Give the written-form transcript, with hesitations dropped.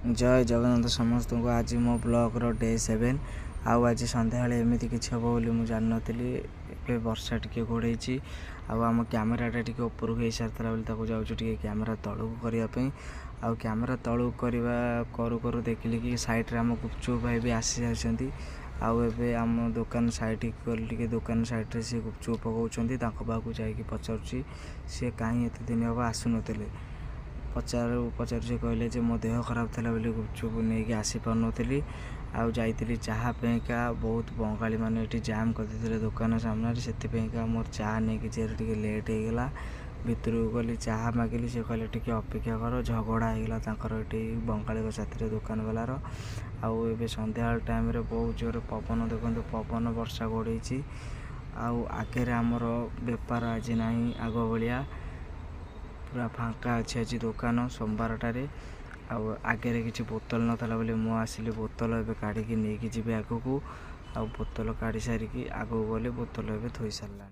जय जगन्नाथ समस्त को आज मो ब्लॉगर डे 7 आउ आज संध्या एमती किसी हम बोली मुझे जान नी वर्षा टी घोड़े आम कैमेराटा टी ऊपर हो सारी बोली जाऊँ कैमेरा तलू करने आउ कैमेरा तलू करू करू देखिली कि साइड्रे आम गुपचुप भाई भी आसी जाती आउ एबे आम दुकान साइड गली दुकान साइड्रे सी गुपचुप पकाउछंती पाखक जाकि पचारुची सी कहीं एत दिन हम आसुनते पचार से कहले मो देह खराब था बोली गुपचुप नहीं कि आसी पार्नी आउ जाइली चाहा पेका बहुत बंगाली मैंने ये जाम करते दुकान सामने से मोर चाह नहीं कि लेट होगला भितर गली चाह मागिली से कहले टी अपेक्षा कर झगड़ा होगा ये बंगाली साथी दुकान वालार आउ ए संध्या टाइम बहुत जोर पवन देखते पवन वर्षा घोड़े आउ आगे आमर बेपार आज ना आग भाया पूरा फांका अच्छे आज दुकान सोमवारटारे आगे किसी बोतल नाला बोली मु आसिली बोतल ए काढ़ी नहीं जी आग को बोतल काढ़ी सारिकी आग गली बोतल ए थोई सारा।